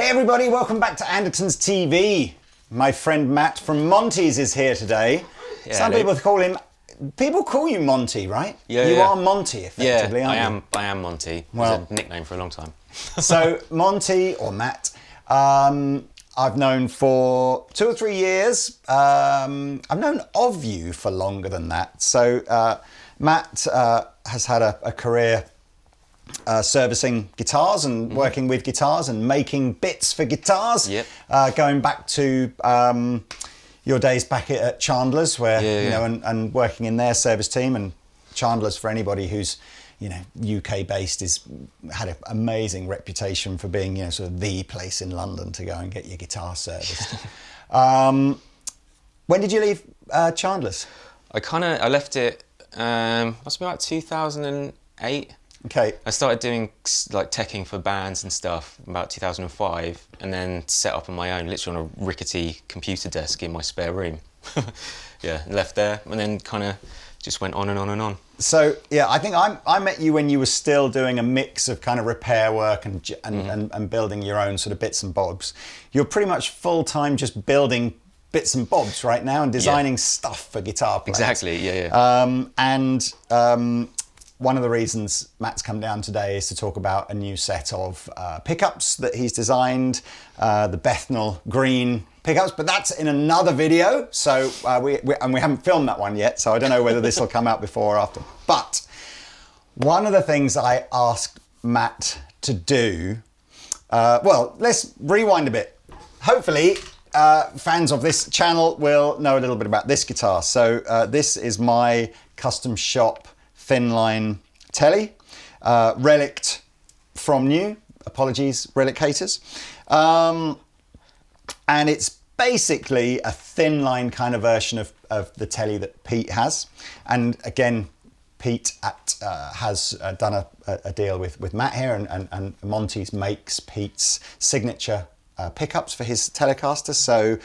Hey everybody, welcome back to Andertons TV. My friend Matt from Monty's is here today. Yeah, Some people call you Monty, right? Yeah, you are Monty, effectively, yeah, aren't you? I am Monty. Well, it's a nickname for a long time. So Monty, or Matt, I've known for 2 or 3 years. I've known of you for longer than that. So Matt has had a career servicing guitars and working with guitars and making bits for guitars. Yep. Going back to your days back at Chandler's, where you know, and working in their service team. And Chandler's, for anybody who's UK based, had an amazing reputation for being sort of the place in London to go and get your guitar serviced. When did you leave Chandler's? I left it must be about 2008. Okay. I started doing like teching for bands and stuff about 2005, and then set up on my own, literally on a rickety computer desk in my spare room. Yeah, left there, and then kind of just went on and on and on. So yeah, I think I met you when you were still doing a mix of kind of repair work and building your own sort of bits and bobs. You're pretty much full time just building bits and bobs right now and designing stuff for guitar players. Exactly. Yeah. One of the reasons Matt's come down today is to talk about a new set of pickups that he's designed, the Bethnal Green pickups, but that's in another video. So we haven't filmed that one yet, so I don't know whether this will come out before or after. But one of the things I asked Matt to do, well, let's rewind a bit. Hopefully, fans of this channel will know a little bit about this guitar. So this is my Custom Shop Thinline Tele, Relic from new. Apologies, Relic haters. And it's basically a thin-line kind of version of the Tele that Pete has. And again, Pete has done a deal with Matt here, and Monty's makes Pete's signature pickups for his Telecaster. So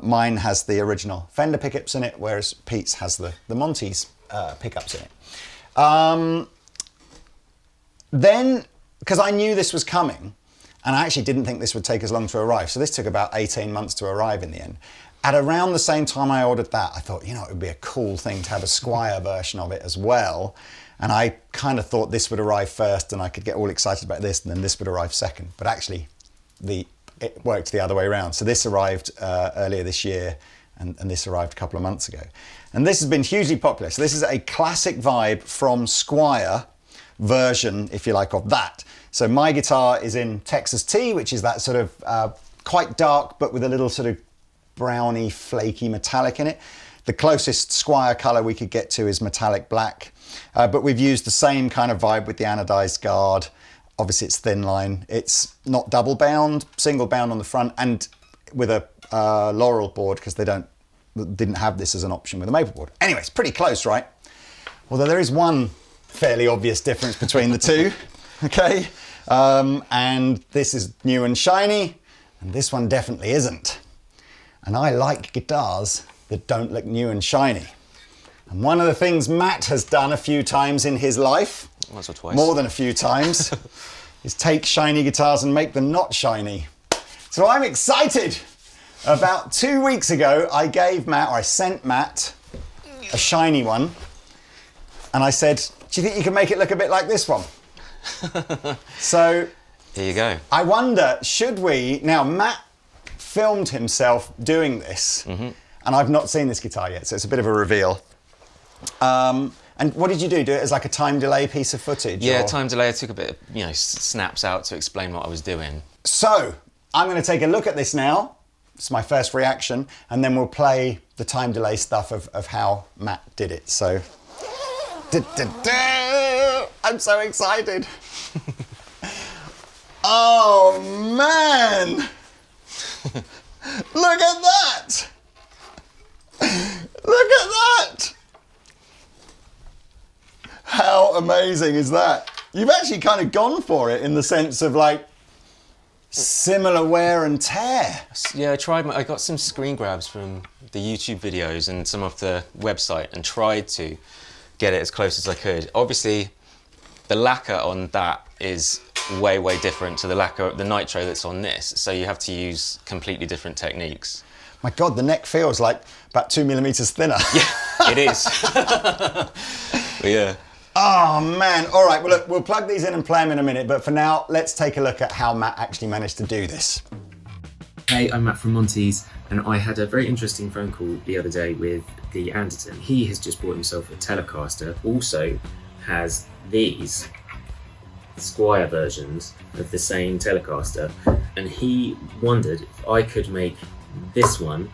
mine has the original Fender pickups in it, whereas Pete's has the Monty's pickups in it. Then, because I knew this was coming, and I actually didn't think this would take as long to arrive, so this took about 18 months to arrive in the end. At around the same time I ordered that, I thought, it would be a cool thing to have a Squire version of it as well. And I kind of thought this would arrive first and I could get all excited about this, and then this would arrive second. But actually, it worked the other way around. So this arrived earlier this year, and this arrived a couple of months ago. And this has been hugely popular. So this is a classic vibe from Squire version, if you like, of that. So my guitar is in Texas T, which is that sort of quite dark, but with a little sort of browny, flaky metallic in it. The closest Squire color we could get to is metallic black. But we've used the same kind of vibe with the anodized guard. Obviously it's thin line. It's not double bound, single bound on the front, and with a Laurel board, because they didn't have this as an option with a maple board. Anyway, it's pretty close, right? Although there is one fairly obvious difference between the two, okay? And this is new and shiny, and this one definitely isn't. And I like guitars that don't look new and shiny. And one of the things Matt has done a few times in his life, once or twice, more than a few times, is take shiny guitars and make them not shiny. So I'm excited. About 2 weeks ago, I sent Matt a shiny one, and I said, do you think you can make it look a bit like this one? So here you go. I wonder, now Matt filmed himself doing this, and I've not seen this guitar yet, so it's a bit of a reveal. And what did you do? Do it as like a time delay piece of footage? Yeah, time delay. I took a bit of, snaps out to explain what I was doing. So I'm going to take a look at this now. It's my first reaction, and then we'll play the time delay stuff of how Matt did it. So, I'm so excited. Oh man! Look at that! Look at that! How amazing is that? You've actually kind of gone for it in the sense of like similar wear and tear. Yeah, I got some screen grabs from the YouTube videos and some of the website and tried to get it as close as I could. Obviously, the lacquer on that is way different to the lacquer, the nitro that's on this. So you have to use completely different techniques. My God, the neck feels like about 2 millimeters thinner. Yeah, it is. But yeah. Oh man, all right, well look, we'll plug these in and play them in a minute, but for now, let's take a look at how Matt actually managed to do this. Hey, I'm Matt from Monty's, and I had a very interesting phone call the other day with the Anderton. He has just bought himself a Telecaster, also has these Squire versions of the same Telecaster, and he wondered if I could make this one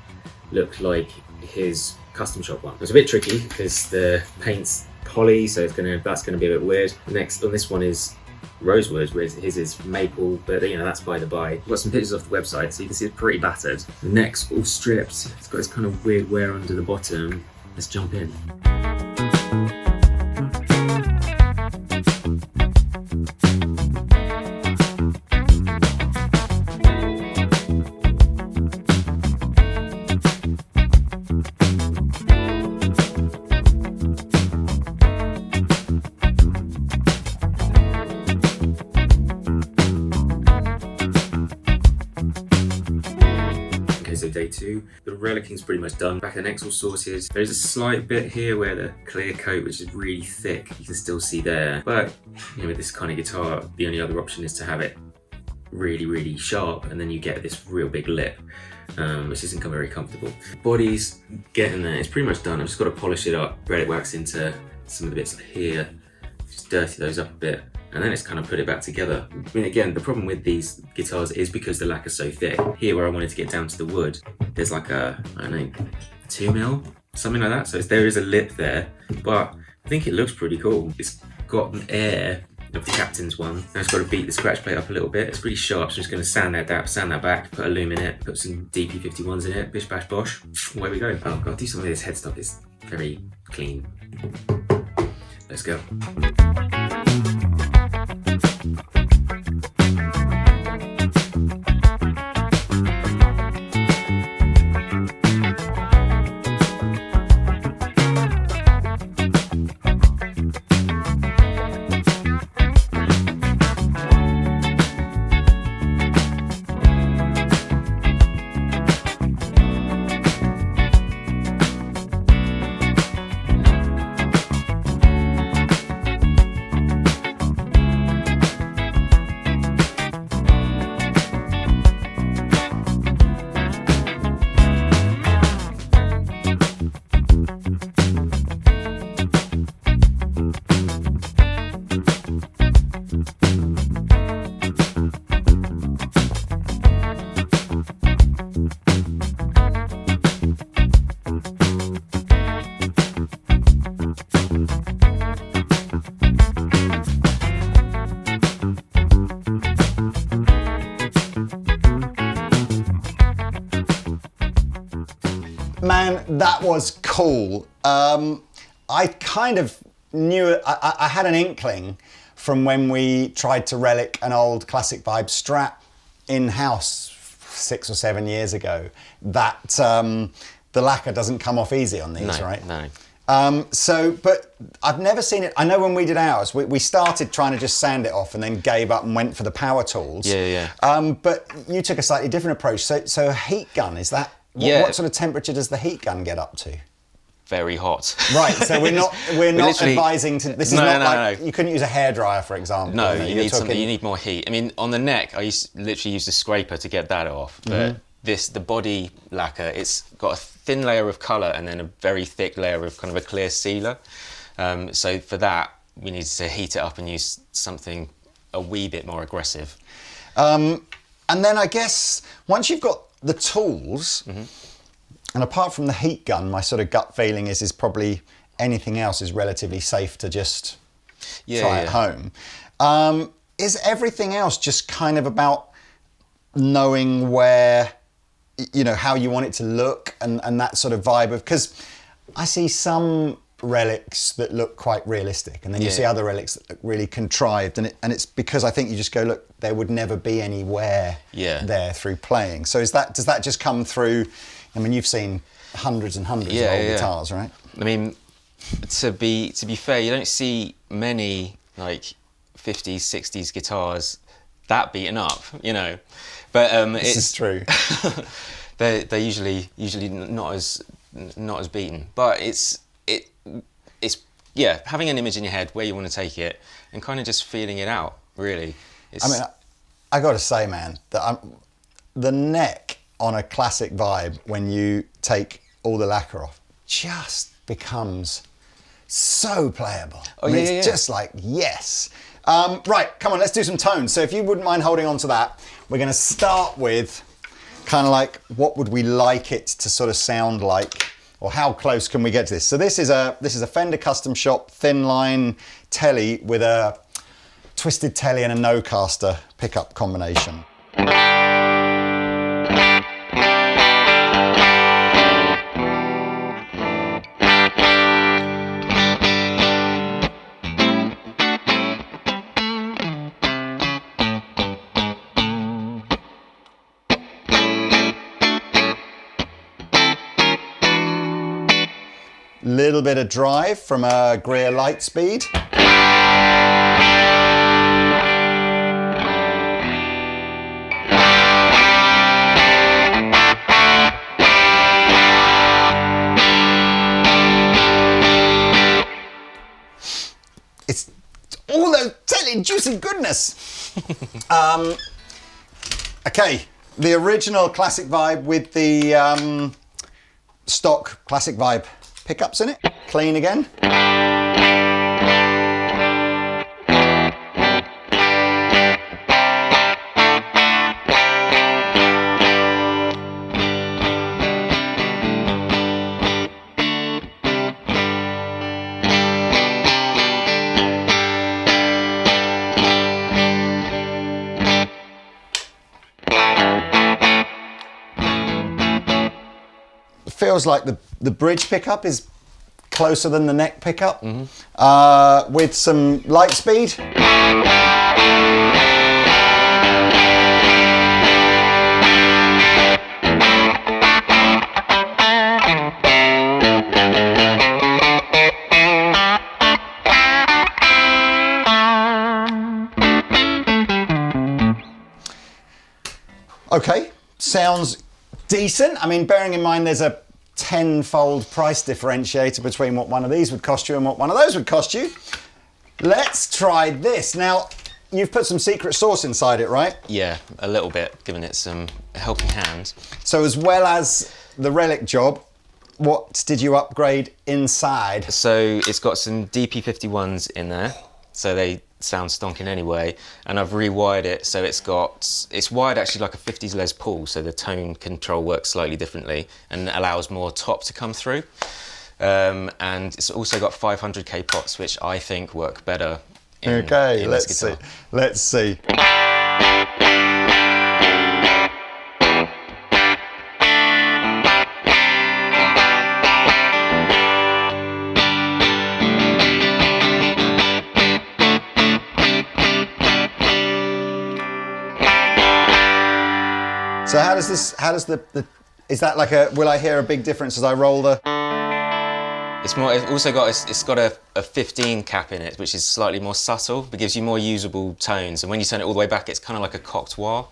look like his Custom Shop one. It was a bit tricky because the paint's poly, so that's gonna be a bit weird. Next on this one is rosewood, whereas his is maple, but you know, that's by the by. I've got some pictures off the website, so you can see it's pretty battered. The neck's all stripped. It's got this kind of weird wear under the bottom. Let's jump in. So day 2, the relicing's pretty much done. Back of the neck's all sorted. There's a slight bit here where the clear coat, which is really thick, you can still see there. But you know, with this kind of guitar, the only other option is to have it really sharp, and then you get this real big lip, which isn't very comfortable. Body's getting there. It's pretty much done. I've just got to polish it up, Relic wax into some of the bits here, just dirty those up a bit. And then it's kind of put it back together. I mean, again, the problem with these guitars is because the lacquer's so thick. Here, where I wanted to get down to the wood, there's like a, I don't know, 2 mil, something like that. So there is a lip there, but I think it looks pretty cool. It's got an air of the Captain's one. Now it's got to beat the scratch plate up a little bit. It's pretty sharp, so I'm just going to sand that back, put a loom in it, put some DP51s in it, bish bash bosh. Away we go. Oh God, do something with this headstock. It's very clean. Let's go. Man, that was cool. I kind of knew, I had an inkling from when we tried to relic an old Classic Vibe Strat in-house 6 or 7 years ago that the lacquer doesn't come off easy on these, right? No. But I've never seen it. I know when we did ours, we started trying to just sand it off and then gave up and went for the power tools. Yeah. But you took a slightly different approach. So a heat gun, is that, what sort of temperature does the heat gun get up to? Very hot. Right, so we're not advising to, this is No. you couldn't use a hairdryer, for example. No, you need more heat. I mean, on the neck, I literally used a scraper to get that off. But the body lacquer, it's got a thin layer of colour and then a very thick layer of kind of a clear sealer. So for that, we needed to heat it up and use something a wee bit more aggressive. And then I guess once you've got the tools, and apart from the heat gun, my sort of gut feeling is probably anything else is relatively safe to just try at home. Is everything else just kind of about knowing where, you know, how you want it to look and that sort of vibe of, because I see some relics that look quite realistic and then you see other relics that look really contrived, and it's because I think you just go, look, there would never be any wear there through playing. So does that just come through? I mean, you've seen hundreds and hundreds of old guitars, right? I mean, to be fair, you don't see many like 50s, 60s guitars that beaten up, you know. But This is true. they're usually not as beaten. But it's yeah, having an image in your head where you want to take it and kind of just feeling it out. Really, I mean, I got to say, man, that the neck on a classic vibe when you take all the lacquer off just becomes so playable. Oh, I mean, yeah, it's yeah. just like, yes. Right, come on, let's do some tones. So if you wouldn't mind holding on to that, we're going to start with kind of like what would we like it to sort of sound like, or how close can we get to this? So this is a Fender Custom Shop Thinline Tele with a twisted Tele and a no-caster pickup combination. Little bit of drive from a Greer Lightspeed. It's all those Tele juicy goodness. Okay, the original classic vibe with the stock classic vibe pickups in it. Clean again. Feels like the bridge pickup is closer than the neck pickup, with some light speed. Okay, sounds decent. I mean, bearing in mind there's a tenfold price differentiator between what one of these would cost you and what one of those would cost you. Let's try this. Now, you've put some secret sauce inside it, right? Yeah, a little bit, giving it some helping hand. So as well as the Relic job, what did you upgrade inside? So it's got some DP51s in there, so they sound stonking anyway, and I've rewired it so it's wired actually like a 50s Les Paul, so the tone control works slightly differently and allows more top to come through, and it's also got 500k pots, which I think work better in Let's this see. guitar. Let's see. So how does is that like will I hear a big difference as I roll the? It's also got a 15 cap in it, which is slightly more subtle, but gives you more usable tones. And when you turn it all the way back, it's kind of like a cocked wah.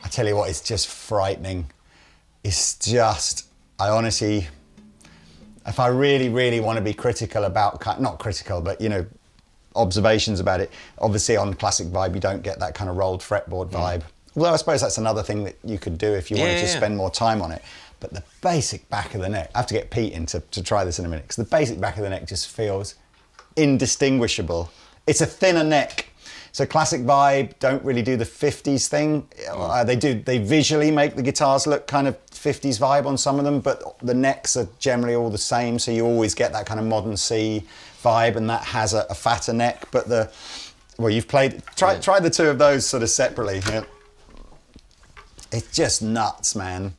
I tell you what, it's just frightening. It's just, I honestly, if I really, really want to be critical about, not critical, but you know, observations about it, obviously on classic vibe you don't get that kind of rolled fretboard vibe. Although I suppose that's another thing that you could do if you wanted to spend more time on it. But the basic back of the neck, I have to get Pete in to try this in a minute, because the basic back of the neck just feels indistinguishable. It's a thinner neck. So classic vibe don't really do the 50s thing. They visually make the guitars look kind of 50s vibe on some of them, but the necks are generally all the same, so you always get that kind of modern C vibe, and that has a fatter neck. But you've try the two of those sort of separately. Yeah. It's just nuts, man.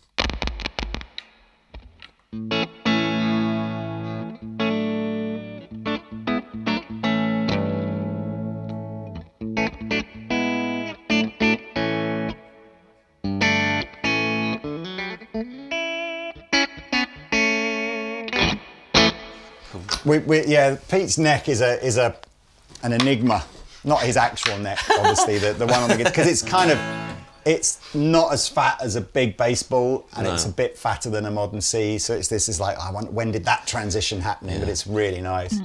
Yeah, Pete's neck is an enigma. Not his actual neck, obviously, the one on the guitar, because it's not as fat as a big baseball, and it's a bit fatter than a modern C. So this is like, when did that transition happen? But it's really nice.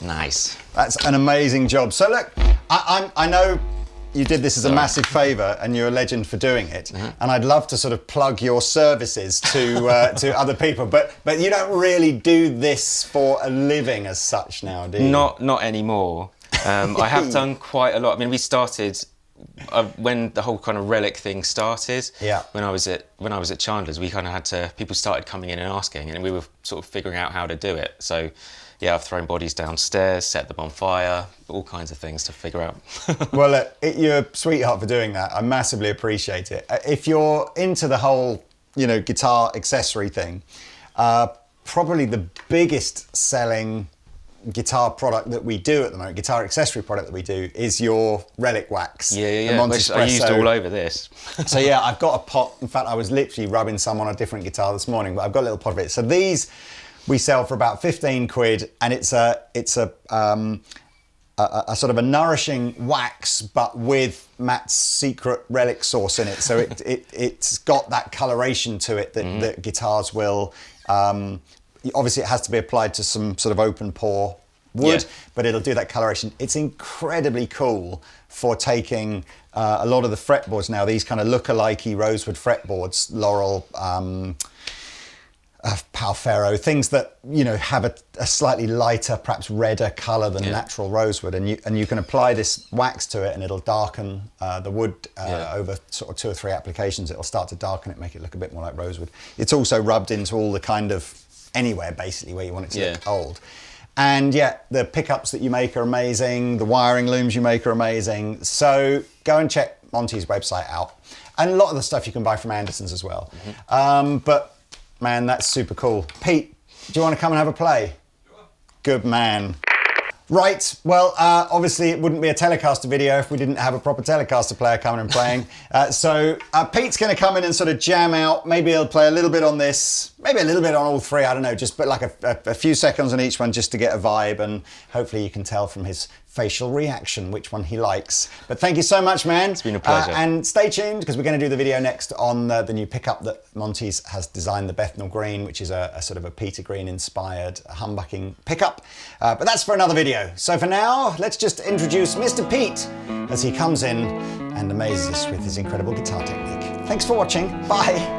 Nice. That's an amazing job. So look, I know you did this as a massive favour, and you're a legend for doing it. And I'd love to sort of plug your services to other people, but you don't really do this for a living as such now, do you? Not anymore. I have done quite a lot. I mean, we started when the whole kind of Relic thing started. Yeah. When I was at Chandler's, we kind of had to. People started coming in and asking, and we were sort of figuring out how to do it. So. Yeah, I've thrown bodies downstairs, set them on fire, all kinds of things to figure out. Well, look, you're a sweetheart for doing that. I massively appreciate it. If you're into the whole, guitar accessory thing, probably the biggest selling guitar product that we do at the moment, guitar accessory product that we do, is your Relic wax. Yeah. Which I used all over this. So yeah, I've got a pot. In fact, I was literally rubbing some on a different guitar this morning, but I've got a little pot of it. So these we sell for about 15 quid, and it's a sort of a nourishing wax, but with Matt's secret Relic sauce in it. So it's got that coloration to it that guitars will. Obviously, it has to be applied to some sort of open pore wood, but it'll do that coloration. It's incredibly cool for taking a lot of the fretboards now. These kind of look-alikey rosewood fretboards, Laurel. Palfero, things that have a slightly lighter, perhaps redder colour than natural rosewood, and you can apply this wax to it, and it'll darken the wood over sort of 2 or 3 applications. It'll start to darken it, make it look a bit more like rosewood. It's also rubbed into all the kind of anywhere basically where you want it to look old. And the pickups that you make are amazing. The wiring looms you make are amazing. So go and check Monty's website out, and a lot of the stuff you can buy from Andertons as well. But man, that's super cool. Pete, do you want to come and have a play? Sure. Good man. Right, well, obviously it wouldn't be a Telecaster video if we didn't have a proper Telecaster player coming and playing. So Pete's going to come in and sort of jam out. Maybe he'll play a little bit on this, maybe a little bit on all 3, I don't know, just but like a few seconds on each one just to get a vibe, and hopefully you can tell from his facial reaction which one he likes. But thank you so much, man. It's been a pleasure. And stay tuned, because we're going to do the video next on the new pickup that Monty's has designed, the Bethnal Green, which is a sort of a Peter Green inspired humbucking pickup. But that's for another video. So for now, let's just introduce Mr. Pete as he comes in and amazes us with his incredible guitar technique. Thanks for watching. Bye.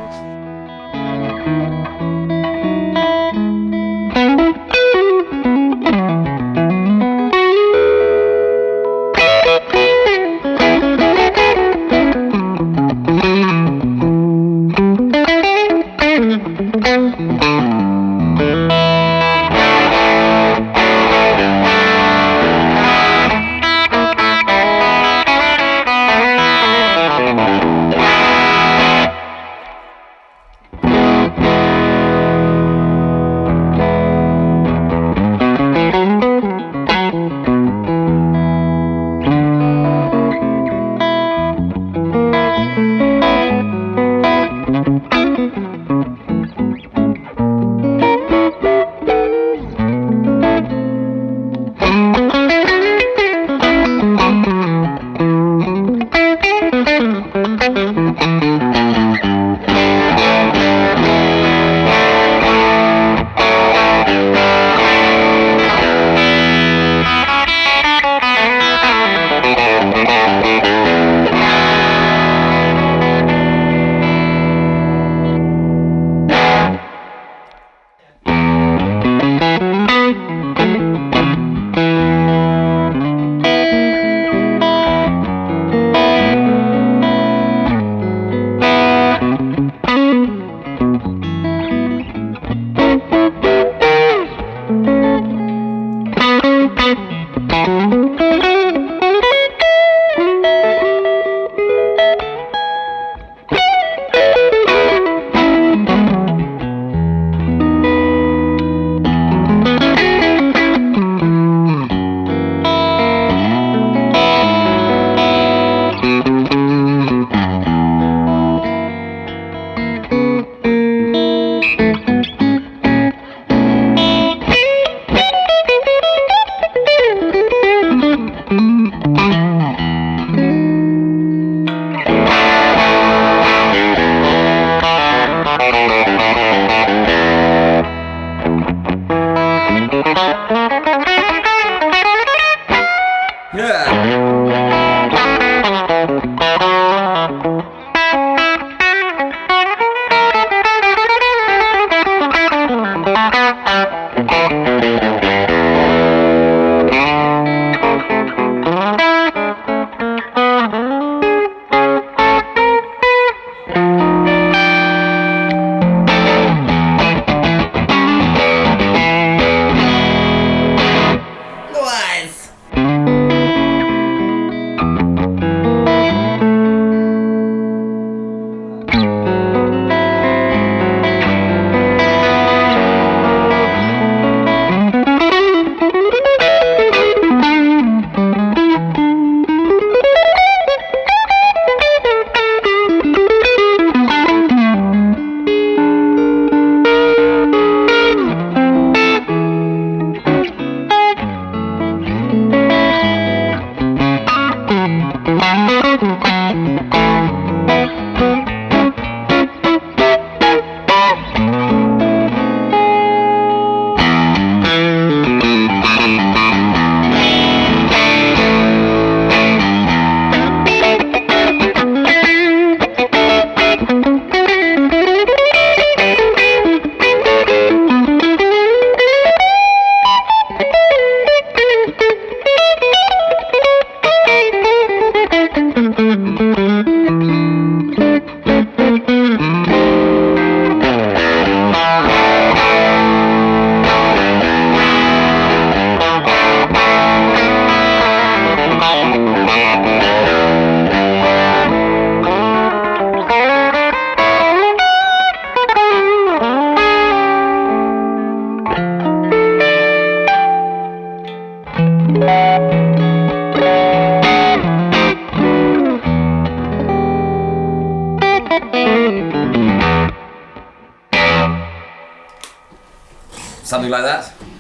Something like that.